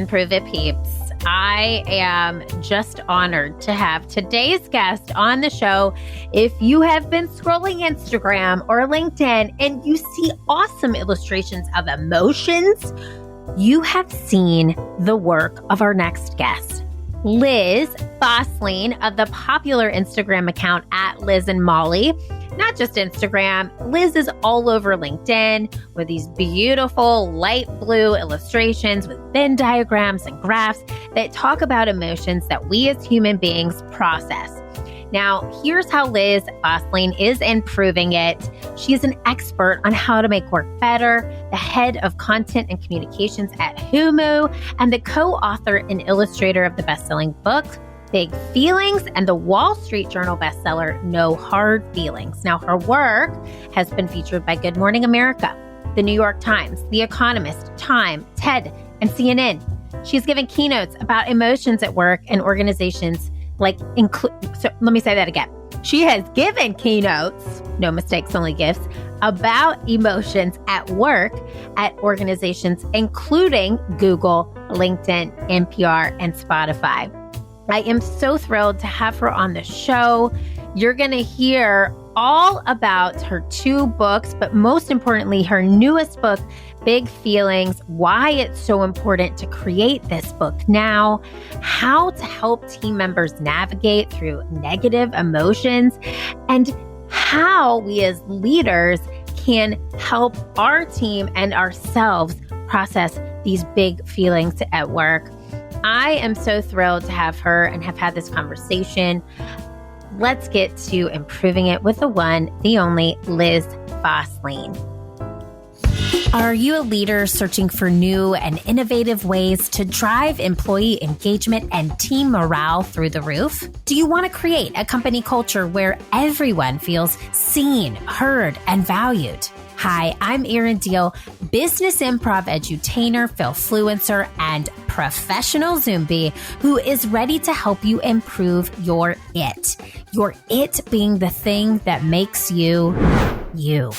Improve It peeps. I am just honored to have today's guest on the show. If you have been scrolling Instagram or LinkedIn and you see awesome illustrations of emotions, you have seen the work of our next guest, 𝗟𝗲vr𝗿 of the popular Instagram account @𝗟𝗲vr𝗿. Not just Instagram, Liz is all over LinkedIn with these beautiful light blue illustrations with Venn diagrams and graphs that talk about emotions that we as human beings process. Now, here's how 𝗟𝗲vr𝗿 is improving it. She's an expert on how to make work better, the head of content and communications at Humu, and the co-author and illustrator of the best-selling book, Big Feelings, and the Wall Street Journal bestseller, No Hard Feelings. Now, her work has been featured by Good Morning America, The New York Times, The Economist, Time, TED, and CNN. She's given keynotes about emotions at work and organizations so let me say that again. She has given keynotes, no mistakes, only gifts, about emotions at work at organizations including Google, LinkedIn, NPR, and Spotify. I am so thrilled to have her on the show. You're going to hear all about her 2 books, but most importantly, her newest book, Big Feelings, why it's so important to create this book now, how to help team members navigate through negative emotions, and how we as leaders can help our team and ourselves process these big feelings at work. I am so thrilled to have her and have had this conversation. Let's get to improving it with the one, the only 𝗟𝗲vr𝗿. Are you a leader searching for new and innovative ways to drive employee engagement and team morale through the roof? Do you want to create a company culture where everyone feels seen, heard, and valued? Hi, I'm Erin Deal, business improv edutainer, Philfluencer, and professional Zoombie who is ready to help you improve your it. Your it being the thing that makes you, you.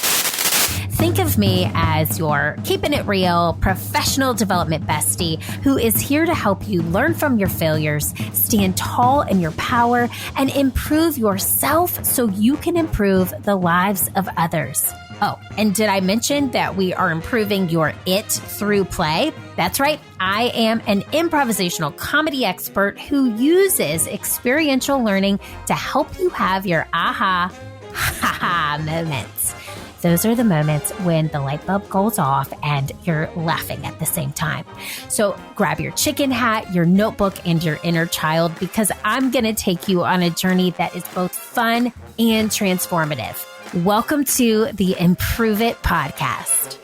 Think of me as your keeping it real professional development bestie who is here to help you learn from your failures, stand tall in your power, and improve yourself so you can improve the lives of others. Oh, and did I mention that we are improving your it through play? That's right. I am an improvisational comedy expert who uses experiential learning to help you have your aha, ha-ha moments. Those are the moments when the light bulb goes off and you're laughing at the same time. So grab your chicken hat, your notebook, and your inner child because I'm going to take you on a journey that is both fun and transformative. Welcome to the Improve It podcast.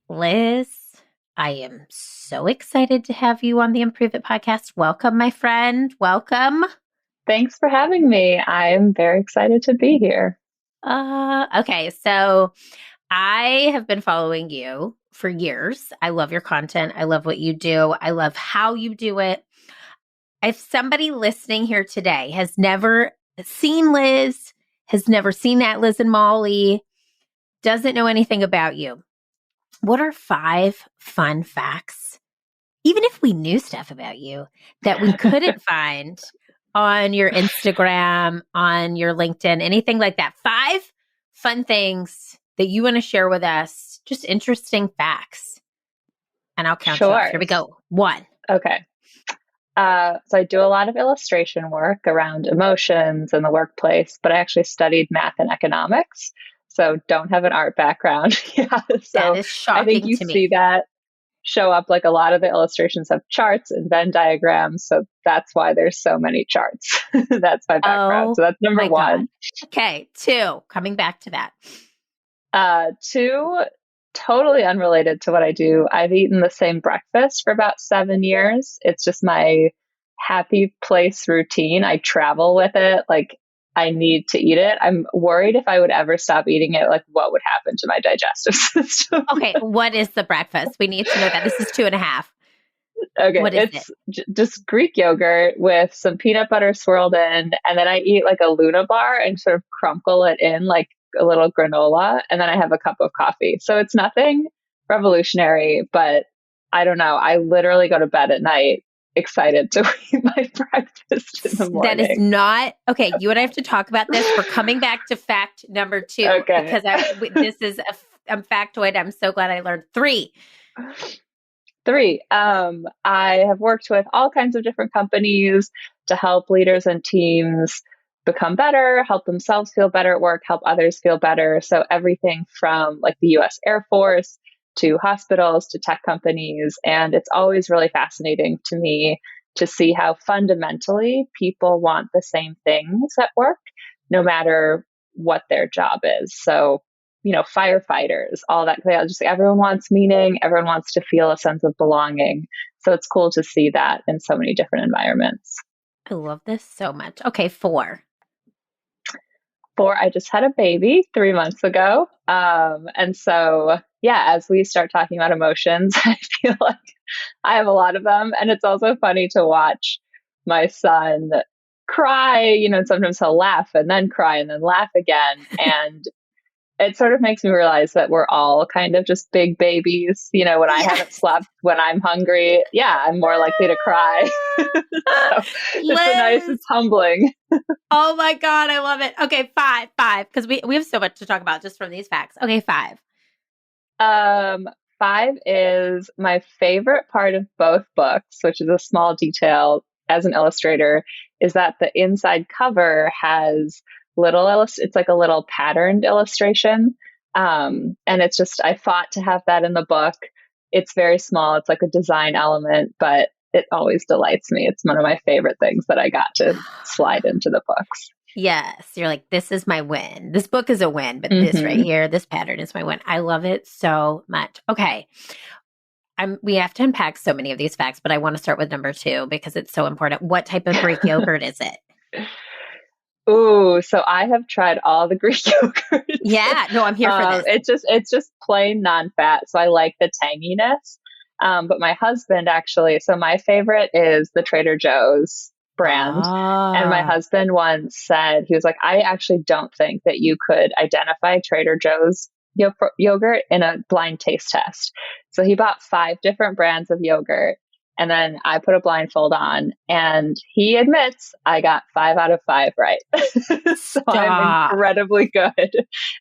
Liz, I am so excited to have you on the Improve It podcast. Welcome, my friend. Welcome. Thanks for having me. I'm very excited to be here. Okay, so I have been following you for years. I love your content. I love what you do. I love how you do it. If somebody listening here today has never seen Liz, has never seen that Liz and Molly, doesn't know anything about you, what are 5 fun facts, even if we knew stuff about you, that we couldn't find on your Instagram, on your LinkedIn, anything like that? 5 fun things that you want to share with us, just interesting facts. And I'll count you off. Here we go. 1. Okay. So I do a lot of illustration work around emotions in the workplace, but I actually studied math and economics. So don't have an art background. Yeah, so that is shocking I think you to me. see that show up, like a lot of the illustrations have charts and Venn diagrams. So that's why there's so many charts. That's my background. So that's number 1. God. Okay. 2, coming back to that. 2, totally unrelated to what I do. I've eaten the same breakfast for about 7 years. It's just my happy place routine. I travel with it. Like, I need to eat it. I'm worried if I would ever stop eating it, like what would happen to my digestive system? Okay. What is the breakfast? We need to know that. This is 2.5. Okay. What is it's just Greek yogurt with some peanut butter swirled in. And then I eat like a Luna bar and sort of crumple it in like a little granola, and then I have a cup of coffee. So it's nothing revolutionary, but I don't know. I literally go to bed at night excited to eat my breakfast in the morning. That is not okay. You and I have to talk about this. We're coming back to fact number 2 because this is a factoid. I'm so glad I learned 3. 3. I have worked with all kinds of different companies to help leaders and teams become better, help themselves feel better at work, help others feel better. So everything from like the US Air Force to hospitals to tech companies. And it's always really fascinating to me to see how fundamentally people want the same things at work, no matter what their job is. So, firefighters, all that, everyone wants meaning. Everyone wants to feel a sense of belonging. So it's cool to see that in so many different environments. I love this so much. Okay, 4. 4, I just had a baby 3 months ago. And so, as we start talking about emotions, I feel like I have a lot of them. And it's also funny to watch my son cry, and sometimes he'll laugh and then cry and then laugh again. And it sort of makes me realize that we're all kind of just big babies. When I haven't slept, when I'm hungry, I'm more likely to cry. So it's humbling. Oh my God, I love it. Okay, 5, because we have so much to talk about just from these facts. Okay, 5. 5 is my favorite part of both books, which is a small detail as an illustrator, is that the inside cover has it's like a little patterned illustration. And it's just, I fought to have that in the book. It's very small. It's like a design element, but it always delights me. It's one of my favorite things that I got to slide into the books. Yes. You're like, this is my win. This book is a win, but this right here, this pattern is my win. I love it so much. Okay. We have to unpack so many of these facts, but I want to start with number 2 because it's so important. What type of Greek yogurt is it? Ooh, so I have tried all the Greek yogurts. Yeah, no, I'm here for this. It's just plain non-fat, so I like the tanginess. But my husband actually, so my favorite is the Trader Joe's brand. And my husband once said, he was like, I actually don't think that you could identify Trader Joe's yogurt in a blind taste test. So he bought 5 different brands of yogurt. And then I put a blindfold on, and he admits I got 5 out of 5 right. So I'm incredibly good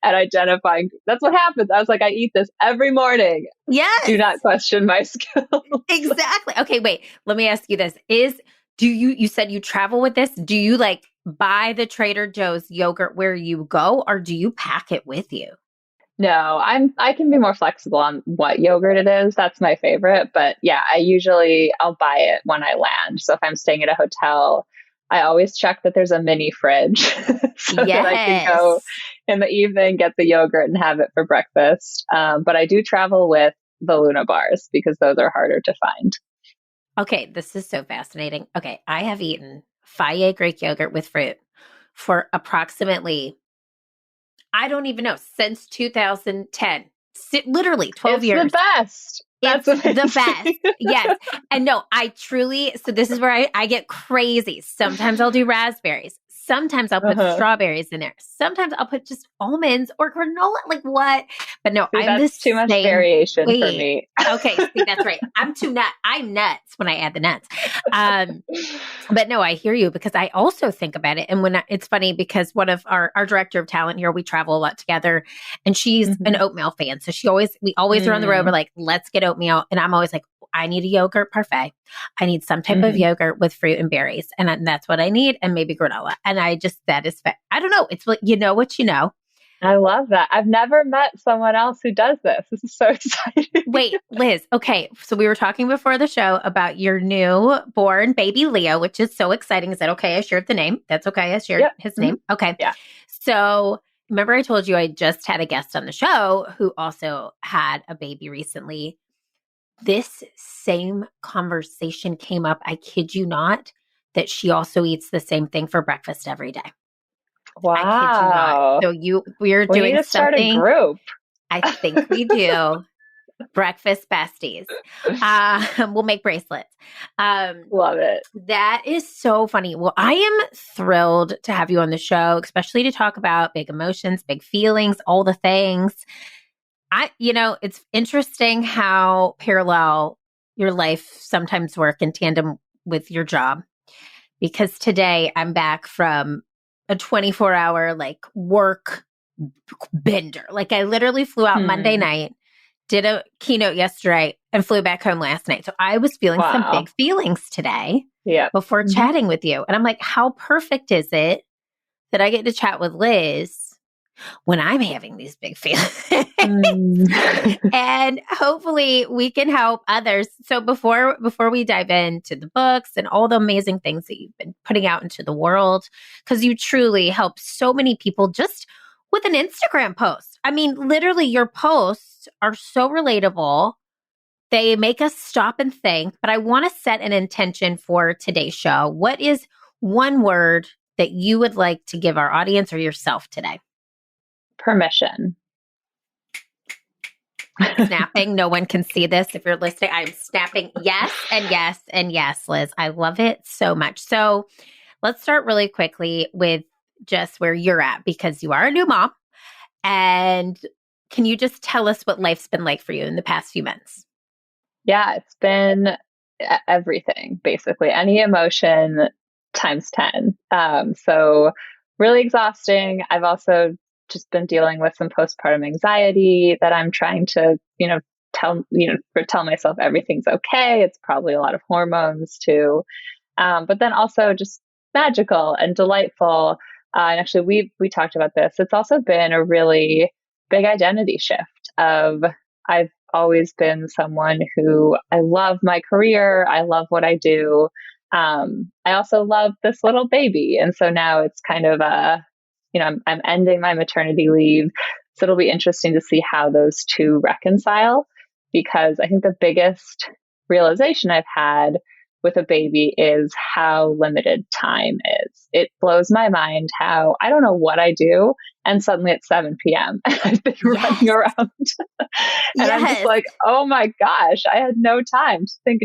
at identifying. That's what happens. I was like, I eat this every morning. Yes. Do not question my skills. Exactly. Okay, wait. Let me ask you this. You said you travel with this? Do you buy the Trader Joe's yogurt where you go, or do you pack it with you? No, I can be more flexible on what yogurt it is. That's my favorite. But I'll buy it when I land. So if I'm staying at a hotel, I always check that there's a mini fridge so that I can go in the evening, get the yogurt and have it for breakfast. But I do travel with the Luna bars because those are harder to find. Okay, this is so fascinating. Okay, I have eaten Fosslien Greek yogurt with fruit for approximately, I don't even know, since 2010. Literally 12 years. It's the best. That's amazing. The best. Yes. And no, so this is where I get crazy. Sometimes I'll do raspberries. Sometimes I'll put strawberries in there. Sometimes I'll put just almonds or granola. Like what? But no, that's too much variation for me. Okay, see, that's right. I'm nuts when I add the nuts. But no, I hear you because I also think about it. And it's funny because one of our director of talent here, we travel a lot together, and she's an oatmeal fan. So we always are on the road. We're like, let's get oatmeal. And I'm always like, I need a yogurt parfait. I need some type of yogurt with fruit and berries. And that's what I need. And maybe granola. And I don't know. It's like, you know what you know. I love that. I've never met someone else who does this. This is so exciting. Wait, Liz. Okay. So we were talking before the show about your newborn baby Leo, which is so exciting. Is that okay? I shared the name. That's okay. I shared his name. Okay. Yeah. So remember I told you I just had a guest on the show who also had a baby recently. This same conversation came up, I kid you not, that she also eats the same thing for breakfast every day. Wow. I kid you not. So we're doing need to something. Start a group. I think we do. Breakfast besties. We'll make bracelets. Love it. That is so funny. Well, I am thrilled to have you on the show, especially to talk about big emotions, big feelings, all the things. It's interesting how parallel your life sometimes work in tandem with your job. Because today I'm back from a 24-hour work bender. Like I literally flew out Monday night, did a keynote yesterday, and flew back home last night. So I was feeling some big feelings today before chatting with you. And I'm like, how perfect is it that I get to chat with Liz when I'm having these big feelings? And hopefully we can help others. So before we dive into the books and all the amazing things that you've been putting out into the world, because you truly help so many people just with an Instagram post. I mean, literally your posts are so relatable. They make us stop and think, but I want to set an intention for today's show. What is one word that you would like to give our audience or yourself today? Permission. Snapping. No one can see this. If you're listening, I'm snapping yes and yes and yes, Liz. I love it so much. So let's start really quickly with just where you're at, because you are a new mom. And can you just tell us what life's been like for you in the past few months? Yeah, it's been everything, basically. Any emotion times 10. So really exhausting. I've also just been dealing with some postpartum anxiety that I'm trying to, tell myself everything's okay. It's probably a lot of hormones too. But then also just magical and delightful. And actually we talked about this. It's also been a really big identity shift I've always been someone who I love my career. I love what I do. I also love this little baby. And so now it's kind of I'm ending my maternity leave. So it'll be interesting to see how those two reconcile, because I think the biggest realization I've had with a baby is how limited time is. It blows my mind how I don't know what I do, and suddenly it's 7 p.m. and I've been running around. And I'm just like, oh my gosh, I had no time to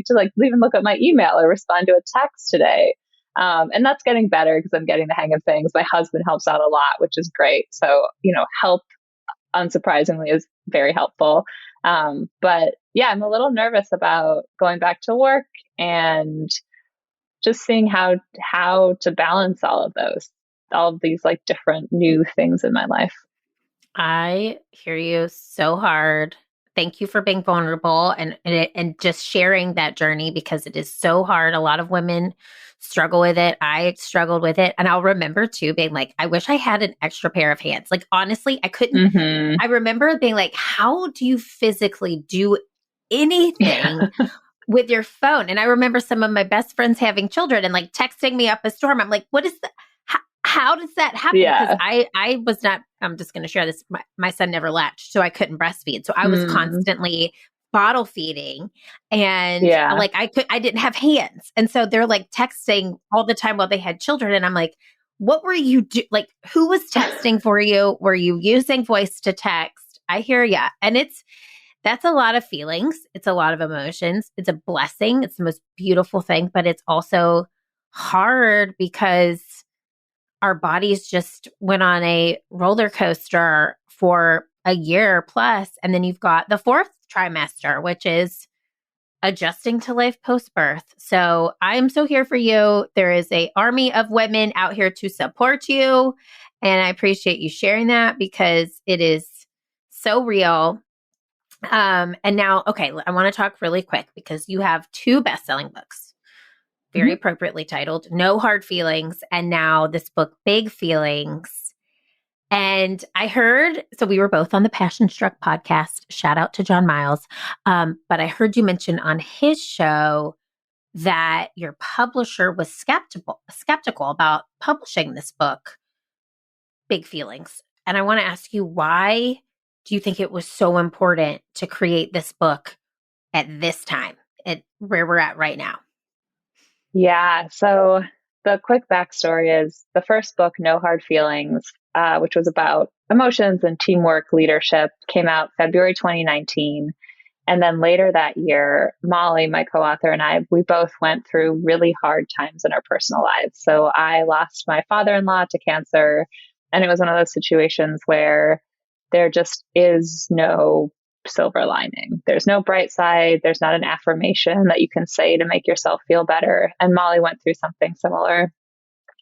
even look at my email or respond to a text today. And that's getting better because I'm getting the hang of things. My husband helps out a lot, which is great. So, help, unsurprisingly, is very helpful. But yeah, I'm a little nervous about going back to work and just seeing how to balance all of these different new things in my life. I hear you so hard. Thank you for being vulnerable and just sharing that journey, because it is so hard. A lot of women struggle with it. I struggled with it. And I'll remember too being like, I wish I had an extra pair of hands. Like, honestly, I couldn't. I remember being like, how do you physically do anything with your phone? And I remember some of my best friends having children and texting me up a storm. I'm like, what is that? How does that happen? Because I was not, I'm just going to share this. My son never latched, so I couldn't breastfeed. So I was constantly bottle feeding, and I didn't have hands. And so they're texting all the time while they had children. And I'm like, what were you who was texting for you? Were you using voice to text? I hear ya. And that's a lot of feelings. It's a lot of emotions. It's a blessing. It's the most beautiful thing, but it's also hard because our bodies just went on a roller coaster for a year plus. And then you've got the fourth trimester, which is adjusting to life post-birth. So I'm so here for you. There is an army of women out here to support you. And I appreciate you sharing that, because it is so real. And now, okay, I want to talk really quick, because you have 2 best-selling books. Very appropriately titled, No Hard Feelings, and now this book, Big Feelings. And I heard, so we were both on the Passion Struck podcast, shout out to John Miles, but I heard you mention on his show that your publisher was skeptical about publishing this book, Big Feelings. And I want to ask you, why do you think it was so important to create this book at this time, at where we're at right now? Yeah. So the quick backstory is the first book, No Hard Feelings, which was about emotions and teamwork leadership, came out February 2019. And then later that year, Molly, my co-author, and I, we both went through really hard times in our personal lives. So I lost my father-in-law to cancer, and it was one of those situations where there just is no silver lining. There's no bright side. There's not an affirmation that you can say to make yourself feel better. And Molly went through something similar.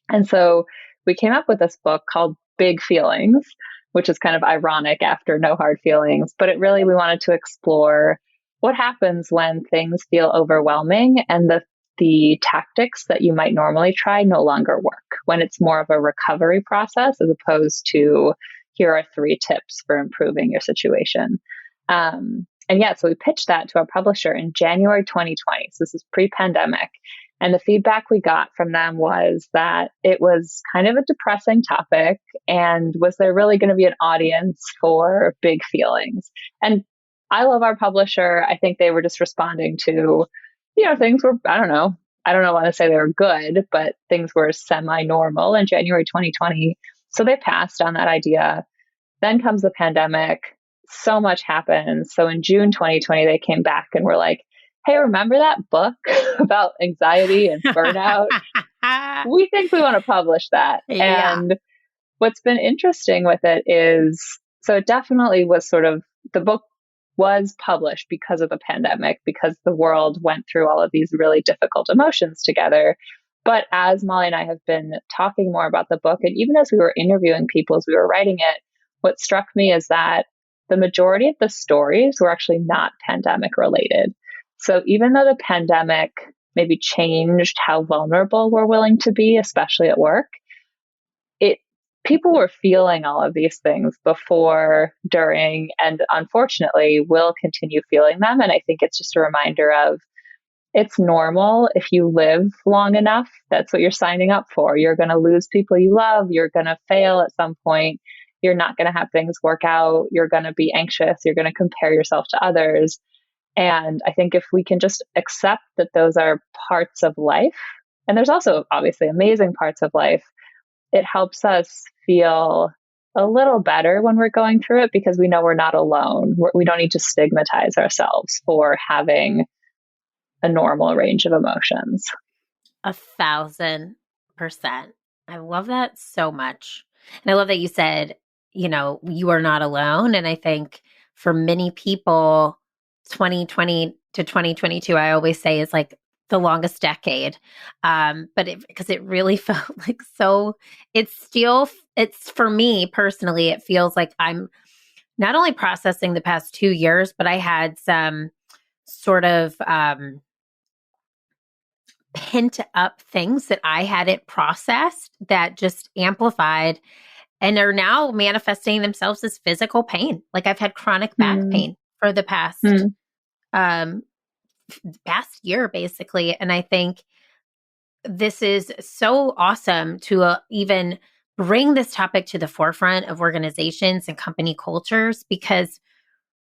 And so we came up with this book called Big Feelings, which is kind of ironic after No Hard Feelings, but it really, we wanted to explore what happens when things feel overwhelming and the tactics that you might normally try no longer work, when it's more of a recovery process as opposed to here are 3 tips for improving your situation. So we pitched that to our publisher in January 2020. So this is pre-pandemic. And the feedback we got from them was that it was kind of a depressing topic, and was there really going to be an audience for big feelings? And I love our publisher. I think they were just responding to, things were, I don't know want to say they were good, but things were semi-normal in January 2020. So they passed on that idea. Then comes the pandemic. So much happened. So in June 2020, they came back and were like, hey, remember that book about anxiety and burnout? We think we want to publish that. Yeah. And what's been interesting with it is, so it definitely was the book was published because of the pandemic, because the world went through all of these really difficult emotions together. But as Molly and I have been talking more about the book, and even as we were interviewing people as we were writing it, what struck me is that the majority of the stories were actually not pandemic related. So even though the pandemic maybe changed how vulnerable we're willing to be, especially at work, people were feeling all of these things before, during, and unfortunately will continue feeling them. And I think it's just a reminder of it's normal if you live long enough. That's what you're signing up for. You're going to lose people you love. You're going to fail at some point. You're not going to have things work out. You're going to be anxious. You're going to compare yourself to others. And I think if we can just accept that those are parts of life, and there's also obviously amazing parts of life, it helps us feel a little better when we're going through it, because we know we're not alone. We don't need to stigmatize ourselves for having a normal range of emotions. 1,000%. I love that so much. And I love that you said, you are not alone. And I think for many people, 2020 to 2022, I always say is like the longest decade. Because it really felt like it's for me personally, it feels like I'm not only processing the past 2 years, but I had some sort of pent up things that I hadn't processed that just amplified and are now manifesting themselves as physical pain. Like I've had chronic back pain for the past year, basically. And I think this is so awesome to even bring this topic to the forefront of organizations and company cultures, because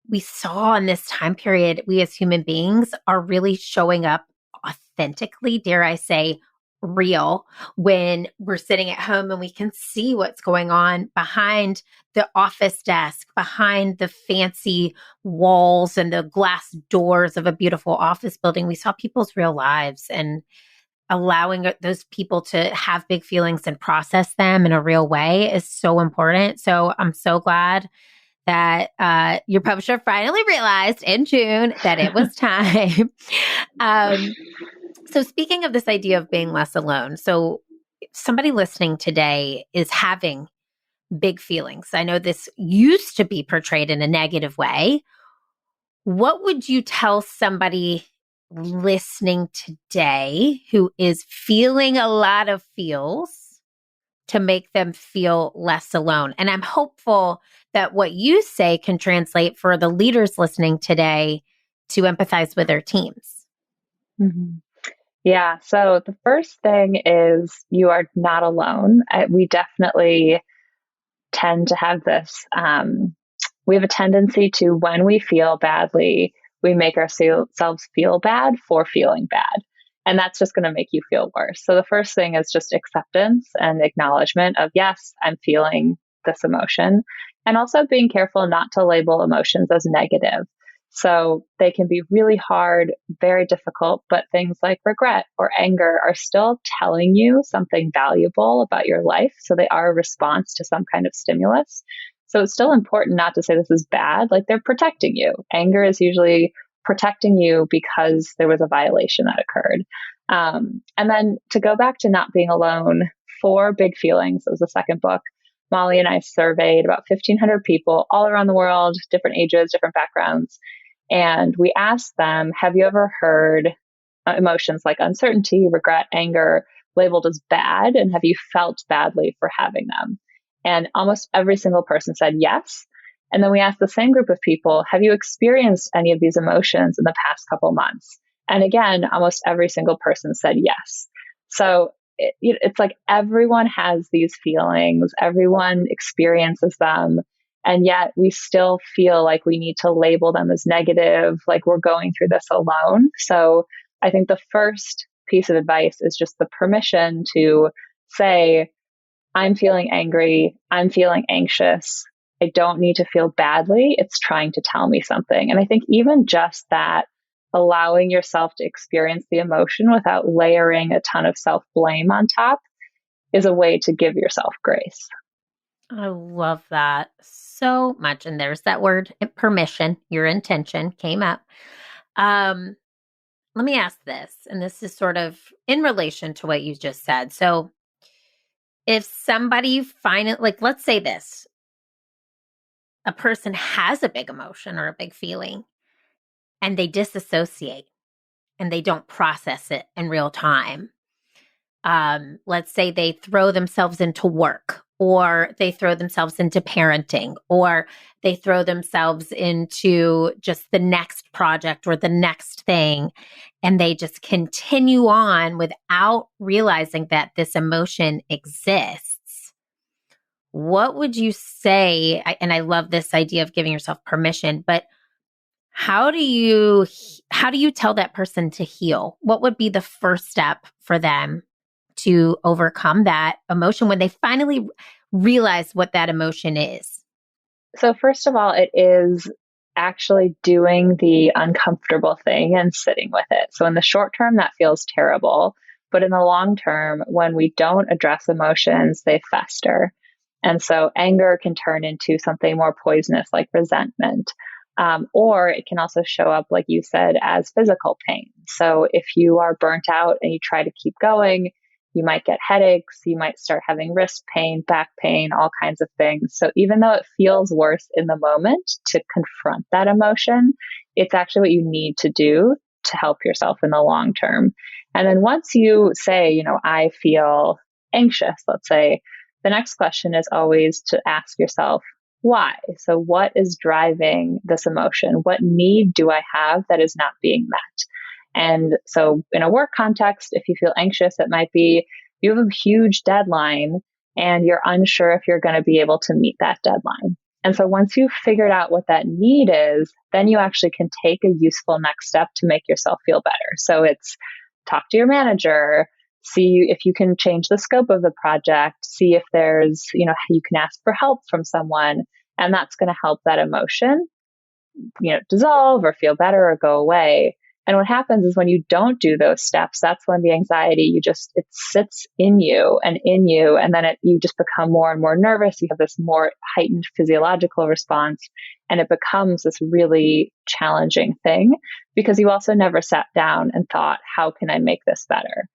we saw in this time period, we as human beings are really showing up authentically, dare I say, real, when we're sitting at home and we can see what's going on behind the office desk, behind the fancy walls and the glass doors of a beautiful office building. We saw people's real lives, and allowing those people to have big feelings and process them in a real way is so important. So I'm so glad that your publisher finally realized in June that it was time. So speaking of this idea of being less alone, so somebody listening today is having big feelings. I know this used to be portrayed in a negative way. What would you tell somebody listening today who is feeling a lot of feels to make them feel less alone? And I'm hopeful that what you say can translate for the leaders listening today to empathize with their teams. Mm-hmm. Yeah. So the first thing is you are not alone. We definitely tend to have this. We have a tendency to, when we feel badly, we make ourselves feel bad for feeling bad. And that's just going to make you feel worse. So the first thing is just acceptance and acknowledgement of, yes, I'm feeling this emotion. And also being careful not to label emotions as negative. So they can be really hard, very difficult, but things like regret or anger are still telling you something valuable about your life. So they are a response to some kind of stimulus. So it's still important not to say this is bad, like they're protecting you. Anger is usually protecting you because there was a violation that occurred. And then to go back to not being alone, Four Big Feelings, it was the second book. Molly and I surveyed about 1,500 people all around the world, different ages, different backgrounds. And we asked them, have you ever heard emotions like uncertainty, regret, anger labeled as bad? And have you felt badly for having them? And almost every single person said yes. And then we asked the same group of people, have you experienced any of these emotions in the past couple months? And again, almost every single person said yes. So it's like everyone has these feelings, everyone experiences them. And yet we still feel like we need to label them as negative, like we're going through this alone. So I think the first piece of advice is just the permission to say, I'm feeling angry. I'm feeling anxious. I don't need to feel badly. It's trying to tell me something. And I think even just that, allowing yourself to experience the emotion without layering a ton of self-blame on top is a way to give yourself grace. I love that so much. And there's that word, permission, your intention came up. Let me ask this, and this is sort of in relation to what you just said. So if somebody like, let's say this, a person has a big emotion or a big feeling and they disassociate and they don't process it in real time. Let's say they throw themselves into work, or they throw themselves into parenting, or they throw themselves into just the next project or the next thing, and they just continue on without realizing that this emotion exists. What would you say? And I love this idea of giving yourself permission, but how do you tell that person to heal? What would be the first step for them to overcome that emotion when they finally realize what that emotion is? So first of all, it is actually doing the uncomfortable thing and sitting with it. So in the short term, that feels terrible. But in the long term, when we don't address emotions, they fester. And so anger can turn into something more poisonous like resentment. Or it can also show up, like you said, as physical pain. So if you are burnt out and you try to keep going, you might get headaches, you might start having wrist pain, back pain, all kinds of things. So even though it feels worse in the moment to confront that emotion, it's actually what you need to do to help yourself in the long term. And then once you say, I feel anxious, let's say, the next question is always to ask yourself, why? So what is driving this emotion? What need do I have that is not being met? And so in a work context, if you feel anxious, it might be you have a huge deadline and you're unsure if you're going to be able to meet that deadline. And so once you've figured out what that need is, then you actually can take a useful next step to make yourself feel better. So it's talk to your manager, see if you can change the scope of the project, see if there's, you can ask for help from someone, and that's going to help that emotion, dissolve or feel better or go away. And what happens is when you don't do those steps, that's when the anxiety, it sits in you, and then you just become more and more nervous. You have this more heightened physiological response, and it becomes this really challenging thing because you also never sat down and thought, how can I make this better?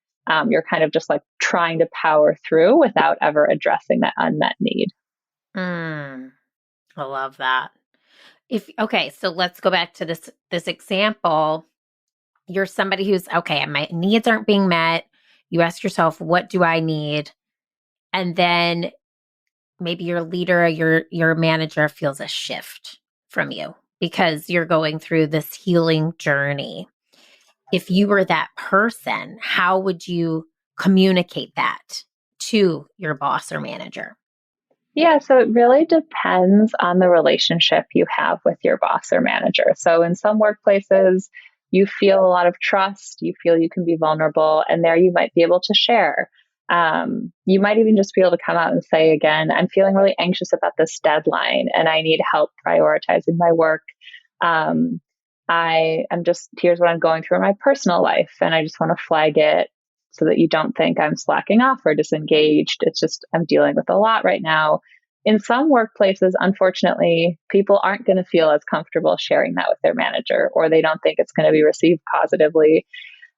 You're kind of just like trying to power through without ever addressing that unmet need. I love that. Okay, so let's go back to this example. You're somebody who's, okay, my needs aren't being met. You ask yourself, what do I need? And then maybe your leader, your manager feels a shift from you because you're going through this healing journey. If you were that person, how would you communicate that to your boss or manager? Yeah, so it really depends on the relationship you have with your boss or manager. So in some workplaces, you feel a lot of trust, you feel you can be vulnerable, and there you might be able to share. You might even just be able to come out and say, again, I'm feeling really anxious about this deadline and I need help prioritizing my work. here's what I'm going through in my personal life. And I just want to flag it so that you don't think I'm slacking off or disengaged. It's just, I'm dealing with a lot right now. In some workplaces, unfortunately, people aren't going to feel as comfortable sharing that with their manager, or they don't think it's going to be received positively.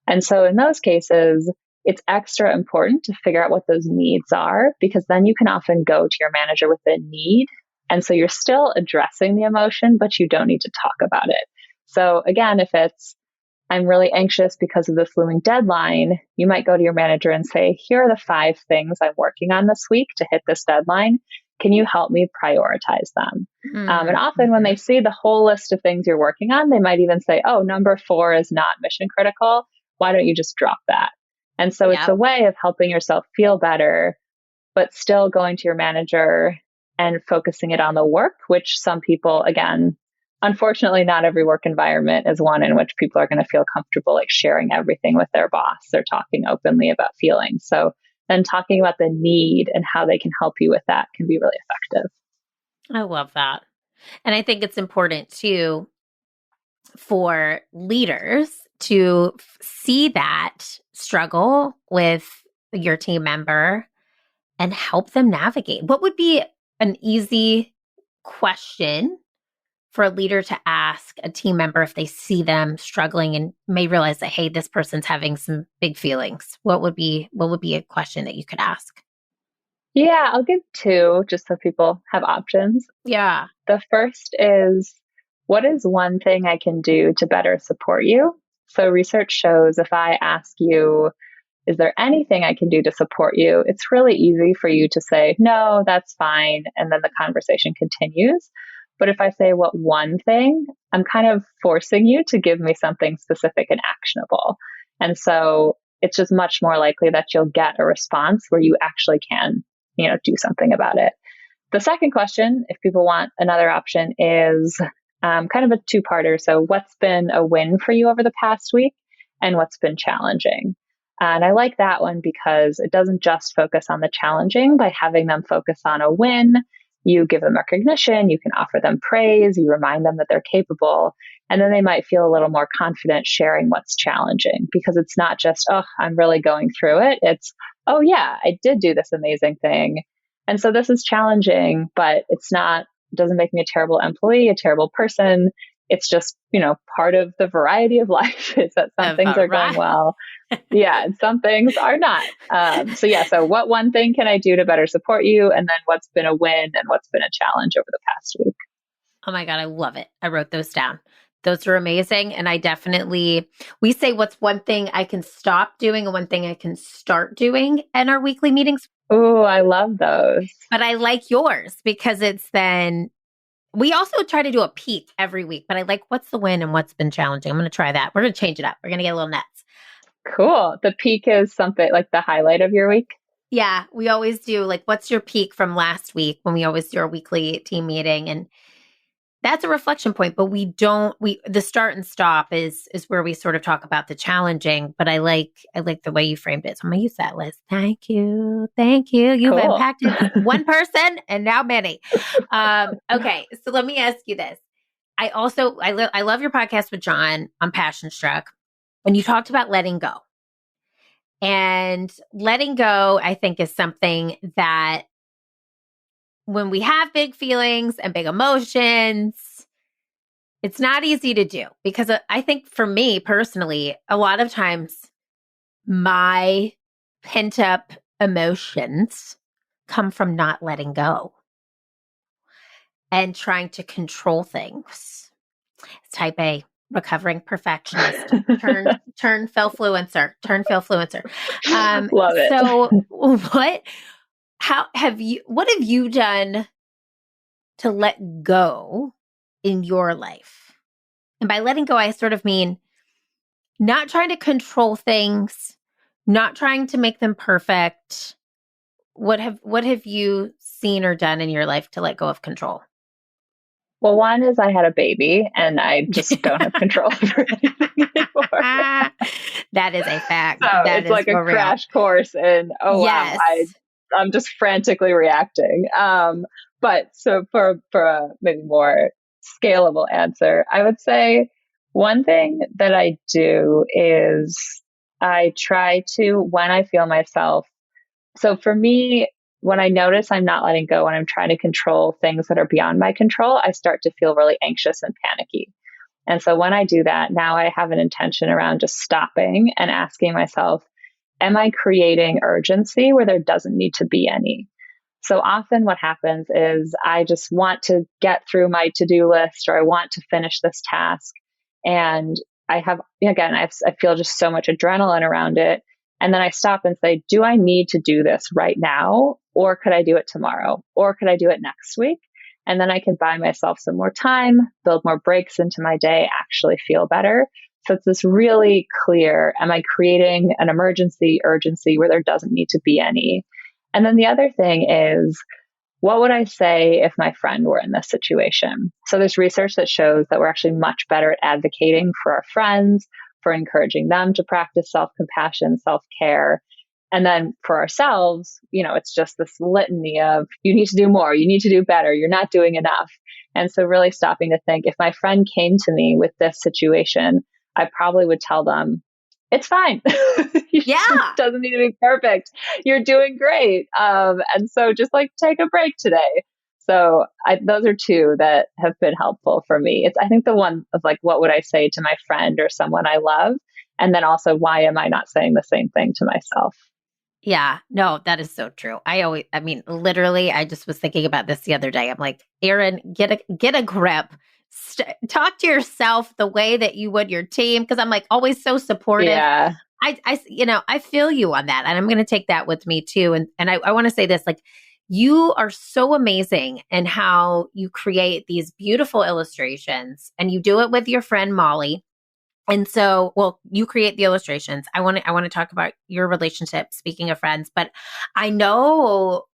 And so in those cases, it's extra important to figure out what those needs are, because then you can often go to your manager with a need. And so you're still addressing the emotion, but you don't need to talk about it. So again, if it's, I'm really anxious because of this looming deadline, you might go to your manager and say, here are the 5 things I'm working on this week to hit this deadline. Can you help me prioritize them? And often when they see the whole list of things you're working on, they might even say, oh, number 4 is not mission critical. Why don't you just drop that? And so it's a way of helping yourself feel better, but still going to your manager and focusing it on the work, which some people, again, unfortunately, not every work environment is one in which people are going to feel comfortable like sharing everything with their boss or talking openly about feelings. So then talking about the need and how they can help you with that can be really effective. I love that. And I think it's important too for leaders to see that struggle with your team member and help them navigate. What would be an easy question for a leader to ask a team member if they see them struggling and may realize that, hey, this person's having some big feelings? What would be a question that you could ask? Yeah, I'll give 2 just so people have options. Yeah. The first is, what is one thing I can do to better support you? So research shows if I ask you, is there anything I can do to support you? It's really easy for you to say, no, that's fine. And then the conversation continues. But if I say, what one thing, I'm kind of forcing you to give me something specific and actionable. And so it's just much more likely that you'll get a response where you actually can, do something about it. The second question, if people want another option, is kind of a 2-parter. So what's been a win for you over the past week and what's been challenging? And I like that one because it doesn't just focus on the challenging. By having them focus on a win, you give them recognition, you can offer them praise, you remind them that they're capable, and then they might feel a little more confident sharing what's challenging, because it's not just, oh, I'm really going through it. It's, oh yeah, I did do this amazing thing. And so this is challenging, but it doesn't make me a terrible employee, a terrible person. It's just, part of the variety of life is that some things are going well. Yeah, and some things are not. So what one thing can I do to better support you? And then what's been a win and what's been a challenge over the past week? Oh my God, I love it. I wrote those down. Those are amazing. And we say, what's one thing I can stop doing and one thing I can start doing in our weekly meetings. Oh, I love those. But I like yours because it's then, we also try to do a peak every week, but I like, what's the win and what's been challenging? I'm going to try that. We're going to change it up. We're going to get a little nuts. Cool. The peak is something like the highlight of your week. Yeah, we always do like, what's your peak from last week when we always do our weekly team meeting. And that's a reflection point, but the start and stop is where we sort of talk about the challenging, but I like the way you framed it. So I'm going to use that, Liz. Thank you. You've Cool. impacted one person and now many. Okay. So let me ask you this. I love your podcast with John on Passion Struck. And you talked about letting go. And letting go, I think, is something that when we have big feelings and big emotions, it's not easy to do, because I think for me personally, a lot of times my pent up emotions come from not letting go and trying to control things. It's type A. Recovering perfectionist, turn fail fluencer. Love it. So what have you done to let go in your life? And by letting go, I sort of mean not trying to control things, not trying to make them perfect. What have you seen or done in your life to let go of control? Well, one is I had a baby and I just don't have control over anything anymore. That is a fact. So it's like a crash course in, yes. Wow, I'm just frantically reacting. But so for a maybe more scalable answer, I would say One thing that I do is I try to, when I feel myself, so for me, when I notice I'm not letting go and I'm trying to control things that are beyond my control, I start to feel really anxious and panicky. And so when I do that, now I have an intention around just stopping and asking myself, am I creating urgency where there doesn't need to be any? So often what happens is I just want to get through my to-do list, or I want to finish this task. And I have, again, I feel just so much adrenaline around it. And then I stop and say, do I need to do this right now? Or could I do it tomorrow? Or could I do it next week? And then I can buy myself some more time, build more breaks into my day, actually feel better. So it's this really clear, am I creating an emergency, urgency where there doesn't need to be any? And then the other thing is, what would I say if my friend were in this situation? So there's research that shows that we're actually much better at advocating for our friends, for encouraging them to practice self-compassion, self-care. And then for ourselves, it's just this litany of, you need to do more, you need to do better, you're not doing enough. And so really stopping to think, if my friend came to me with this situation, I probably would tell them, it's fine. Yeah. It doesn't need to be perfect. You're doing great. And so just like take a break today. So those are two that have been helpful for me. It's, I think, the one of like, what would I say to my friend or someone I love? And then also, why am I not saying the same thing to myself? Yeah, no, that is so true. Literally, I just was thinking about this the other day. I'm like, Erin, get a grip. Talk to yourself the way that you would your team. Cause I'm like always so supportive. Yeah. I feel you on that. And I'm going to take that with me too. And I want to say this, like, you are so amazing in how you create these beautiful illustrations, and you do it with your friend Molly. And so, well, you create the illustrations. I want to talk about your relationship, speaking of friends, but I know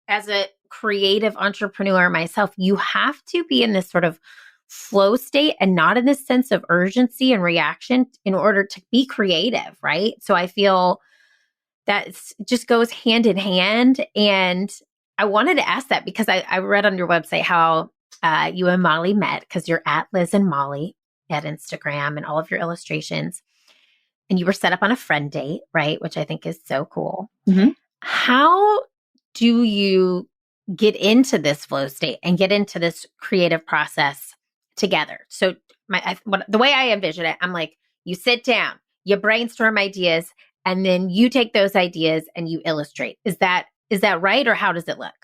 as a creative entrepreneur myself, you have to be in this sort of flow state and not in this sense of urgency and reaction in order to be creative, right? So I feel that just goes hand in hand. And I wanted to ask that because I read on your website how you and Molly met, because you're at Liz and Molly at Instagram and all of your illustrations. And you were set up on a friend date, right? Which I think is so cool. Mm-hmm. How do you get into this flow state and get into this creative process together? So the way I envision it, I'm like, you sit down, you brainstorm ideas, and then you take those ideas and you illustrate. Is that right? Or how does it look?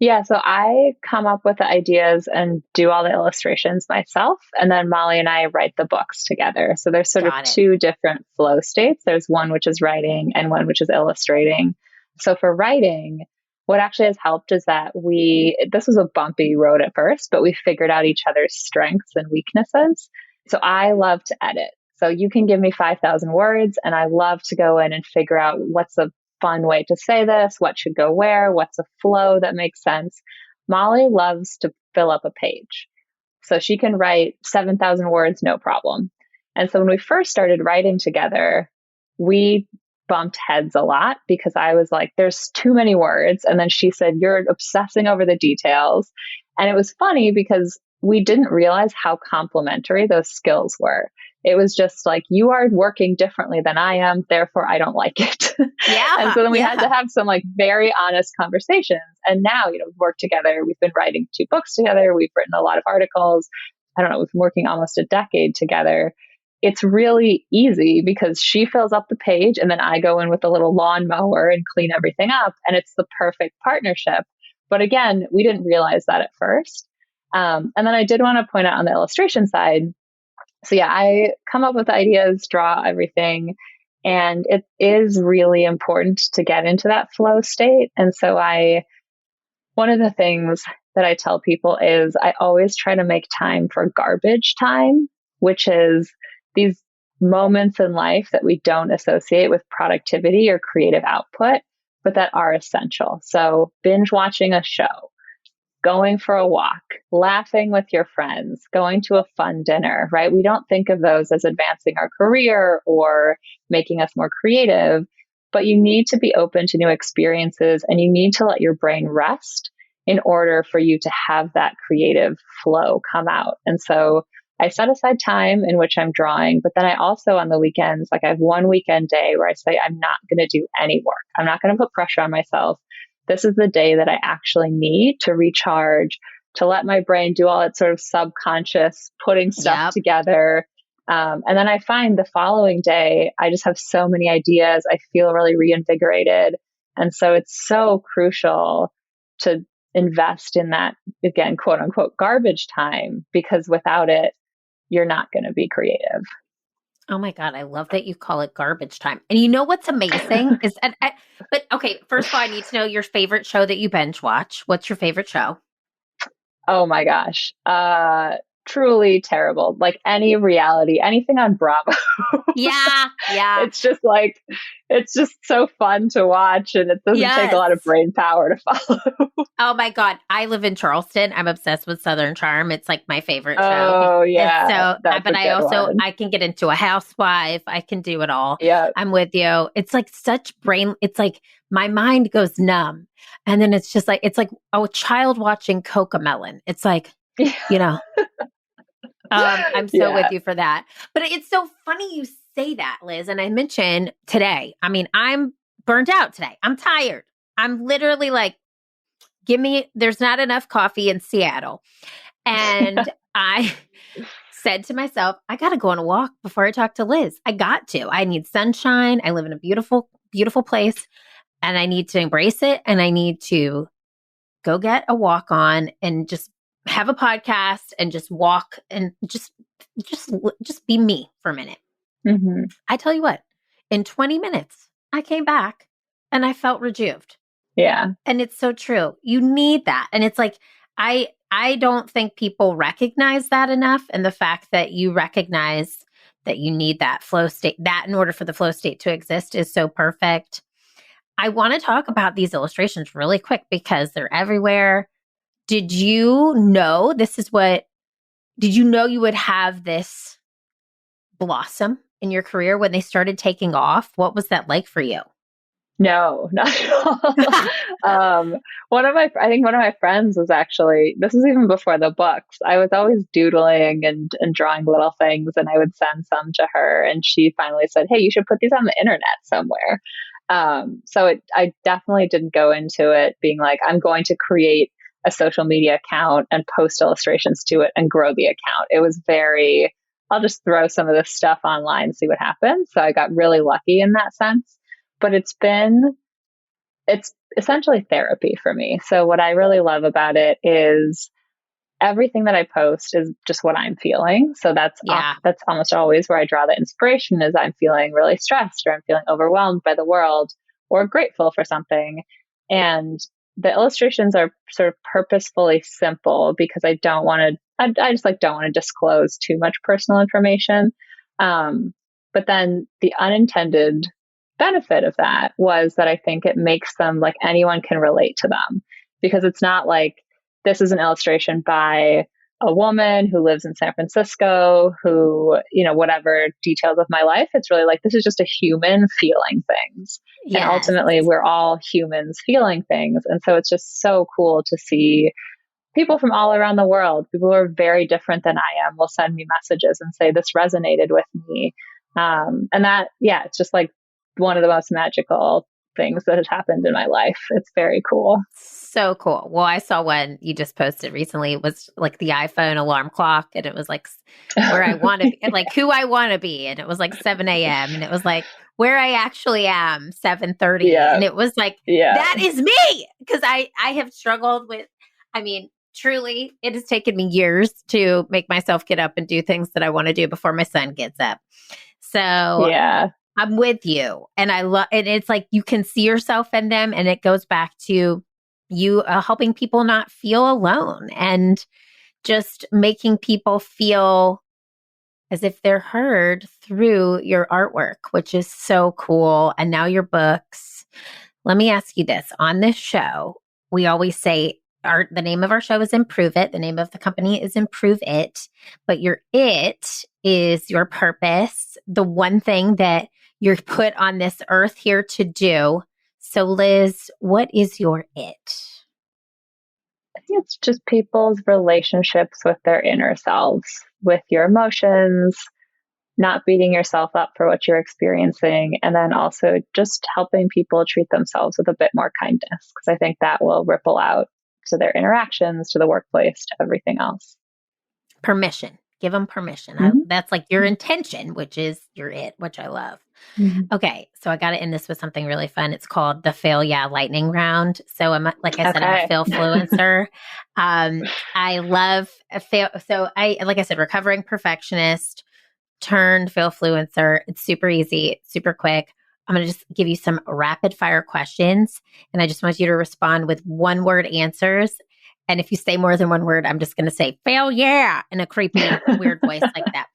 Yeah, so I come up with the ideas and do all the illustrations myself. And then Molly and I write the books together. So there's sort of two different flow states. There's one which is writing and one which is illustrating. So for writing, what actually has helped is that this was a bumpy road at first, but we figured out each other's strengths and weaknesses. So I love to edit. So you can give me 5,000 words and I love to go in and figure out what's a fun way to say this, what should go where, what's a flow that makes sense. Molly loves to fill up a page. So she can write 7,000 words, no problem. And so when we first started writing together, we bumped heads a lot because I was like, there's too many words. And then she said, you're obsessing over the details. And it was funny because we didn't realize how complementary those skills were. It was just like, you are working differently than I am, therefore I don't like it. Yeah. And so then we had to have some like very honest conversations. And now, we've worked together. We've been writing 2 books together. We've written a lot of articles. I don't know, we've been working almost a decade together. It's really easy because she fills up the page and then I go in with a little lawnmower and clean everything up. And it's the perfect partnership. But again, we didn't realize that at first. And then I did want to point out on the illustration side. So yeah, I come up with ideas, draw everything, and it is really important to get into that flow state. And so one of the things that I tell people is I always try to make time for garbage time, which is these moments in life that we don't associate with productivity or creative output, but that are essential. So binge watching a show, going for a walk, laughing with your friends, going to a fun dinner, right? We don't think of those as advancing our career or making us more creative, but you need to be open to new experiences and you need to let your brain rest in order for you to have that creative flow come out. And so I set aside time in which I'm drawing, but then I also on the weekends, like I have one weekend day where I say, I'm not going to do any work. I'm not going to put pressure on myself. This is the day that I actually need to recharge, to let my brain do all its sort of subconscious putting stuff together. And then I find the following day, I just have so many ideas. I feel really reinvigorated. And so it's so crucial to invest in that, again, quote unquote, garbage time, because without it, you're not going to be creative. Oh my God, I love that you call it garbage time. And you know what's amazing is, but okay, first of all, I need to know your favorite show that you binge watch. What's your favorite show? Oh my gosh. Truly terrible. Like any reality, anything on Bravo. Yeah. It's just so fun to watch, and it doesn't take a lot of brain power to follow. Oh my God. I live in Charleston. I'm obsessed with Southern Charm. It's like my favorite show. Oh yeah. So, but I also, I can get into a housewife. I can do it all. Yeah. I'm with you. It's like it's like my mind goes numb. And then it's just like, it's like a child watching Cocomelon. It's like, you know, I'm so with you for that. But it's so funny you say that, Liz. And I mentioned today, I mean, I'm burned out today. I'm tired. I'm literally like, there's not enough coffee in Seattle. And I said to myself, I got to go on a walk before I talk to Liz. I got to. I need sunshine. I live in a beautiful, beautiful place, and I need to embrace it. And I need to go get a walk on and just have a podcast and just walk and just be me for a minute. Mm-hmm. I tell you what, in 20 minutes, I came back and I felt rejuvenated. Yeah. And it's so true. You need that. And it's like, I don't think people recognize that enough. And the fact that you recognize that you need that flow state, that in order for the flow state to exist is so perfect. I want to talk about these illustrations really quick because they're everywhere. Did you know you would have this blossom in your career when they started taking off? What was that like for you? No, not at all. I think one of my friends was actually, this is even before the books. I was always doodling and drawing little things, and I would send some to her, and she finally said, "Hey, you should put these on the internet somewhere." I definitely didn't go into it being like, I'm going to create a social media account and post illustrations to it and grow the account. It was very, I'll just throw some of this stuff online and see what happens. So I got really lucky in that sense. But it's essentially therapy for me. So what I really love about it is everything that I post is just what I'm feeling. So that's almost always where I draw the inspiration, is I'm feeling really stressed, or I'm feeling overwhelmed by the world, or grateful for something. And the illustrations are sort of purposefully simple because I don't want to disclose too much personal information. But then the unintended benefit of that was that I think it makes them like anyone can relate to them, because it's not like this is an illustration by a woman who lives in San Francisco who, whatever details of my life. It's really like, this is just a human feeling things. Yes. And ultimately we're all humans feeling things. And so it's just so cool to see people from all around the world, people who are very different than I am, will send me messages and say, this resonated with me. And that, it's just like one of the most magical things that has happened in my life. It's very cool. So cool. Well, I saw one you just posted recently. It was like the iPhone alarm clock, and it was like where I want to be, like who I want to be. And it was like 7 a.m. and it was like where I actually am, 7:30. Yeah. And it was like, that is me. Because I have struggled with, truly, it has taken me years to make myself get up and do things that I want to do before my son gets up. So I'm with you. And I love it. It's like you can see yourself in them. And it goes back to you helping people not feel alone and just making people feel as if they're heard through your artwork, which is so cool. And now your books. Let me ask you this. On this show, we always say the name of our show is Improve It. The name of the company is Improve It. But your it is your purpose, the one thing that you're put on this earth here to do. So Liz, what is your it? think it's just people's relationships with their inner selves, with your emotions, not beating yourself up for what you're experiencing, and then also just helping people treat themselves with a bit more kindness, because I think that will ripple out to their interactions, to the workplace, to everything else. Permission. Give them permission. That's like your intention, which is your it, which I love. Okay, so I got to end this with something really fun. It's called the Fail Yeah Lightning Round. So I'm, like I said, I'm a fail-fluencer. I love a fail. So like I said, recovering perfectionist turned fail-fluencer. It's super easy, super quick. I'm going to just give you some rapid fire questions, and I just want you to respond with one-word answers. And if you say more than one word, I'm just going to say fail yeah in a creepy, weird voice like that.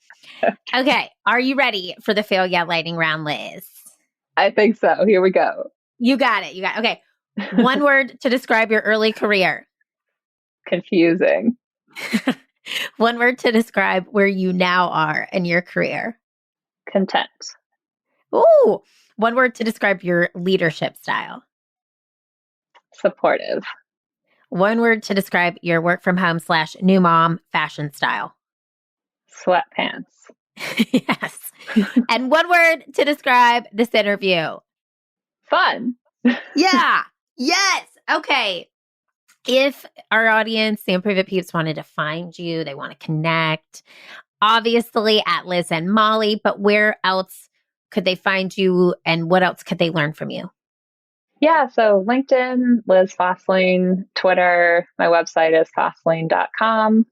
Okay. Are you ready for the Fail Yeah Lightning Round, Liz? I think so. Here we go. You got it. Okay. One word to describe your early career. Confusing. One word to describe where you now are in your career. Content. Ooh. One word to describe your leadership style. Supportive. One word to describe your work from home / new mom fashion style. Sweatpants. Yes. And one word to describe this interview. Fun. Yeah. Yes. Okay. If our audience, the Improve It peeps, wanted to find you, they want to connect, obviously at Liz and Molly, but where else could they find you, and what else could they learn from you? Yeah, so LinkedIn, Liz Fosslien, Twitter, my website is fosslien.com.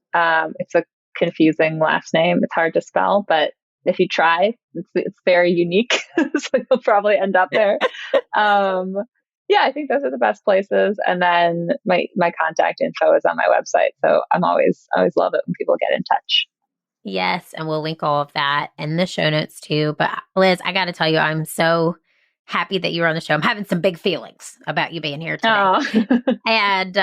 It's a confusing last name. It's hard to spell, but if you try, it's very unique. So you'll probably end up there. Yeah, I think those are the best places. And then my contact info is on my website. So I always love it when people get in touch. Yes, and we'll link all of that in the show notes too. But Liz, I got to tell you, I'm so happy that you were on the show. I'm having some big feelings about you being here today. And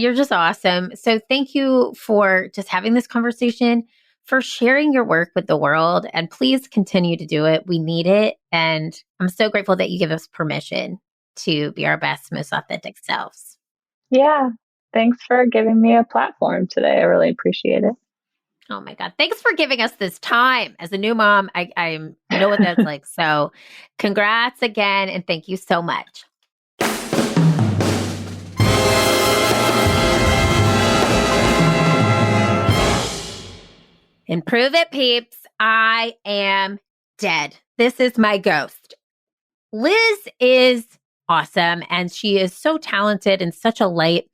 you're just awesome. So thank you for just having this conversation, for sharing your work with the world, and please continue to do it. We need it. And I'm so grateful that you give us permission to be our best, most authentic selves. Yeah. Thanks for giving me a platform today. I really appreciate it. Oh my God. Thanks for giving us this time. As a new mom, I know what that's like. So congrats again. And thank you so much. Improve It peeps. I am dead. This is my ghost. Liz is awesome. And she is so talented and such a light.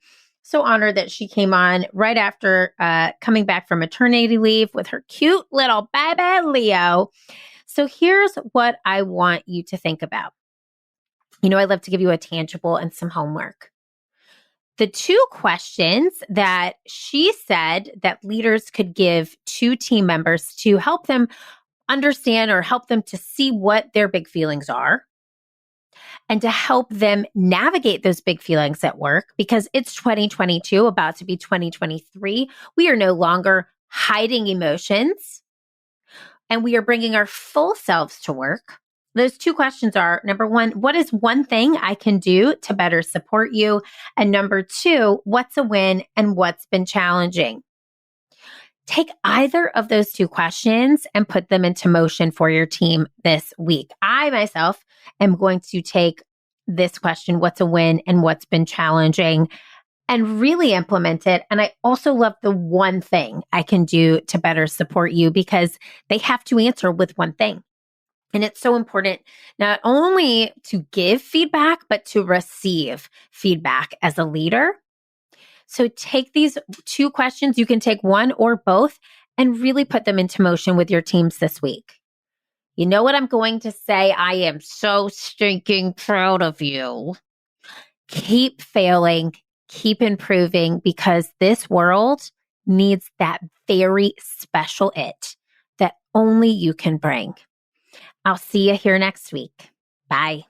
So honored that she came on right after coming back from maternity leave with her cute little baby Leo. So here's what I want you to think about. You know, I love to give you a tangible and some homework. The 2 questions that she said that leaders could give to team members to help them understand or help them to see what their big feelings are, and to help them navigate those big feelings at work, because it's 2022, about to be 2023. We are no longer hiding emotions, and we are bringing our full selves to work. Those 2 questions are, number 1, what is one thing I can do to better support you? And number 2, what's a win and what's been challenging? Take either of those 2 questions and put them into motion for your team this week. I myself am going to take this question, what's a win and what's been challenging, and really implement it. And I also love the one thing I can do to better support you, because they have to answer with one thing. And it's so important not only to give feedback, but to receive feedback as a leader. So take these 2 questions, you can take one or both, and really put them into motion with your teams this week. You know what I'm going to say? I am so stinking proud of you. Keep failing, keep improving, because this world needs that very special it that only you can bring. I'll see you here next week. Bye.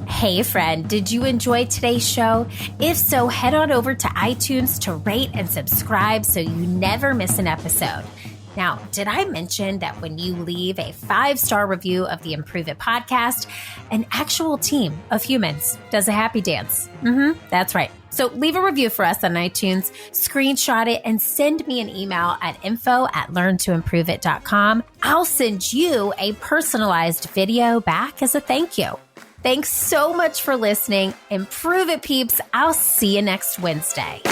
Hey friend, did you enjoy today's show? If so, head on over to iTunes to rate and subscribe so you never miss an episode. Now, did I mention that when you leave a 5-star review of the Improve It podcast, an actual team of humans does a happy dance? That's right. So leave a review for us on iTunes, screenshot it, and send me an email at info@learntoimproveit.com. I'll send you a personalized video back as a thank you. Thanks so much for listening. Improve it, peeps. I'll see you next Wednesday.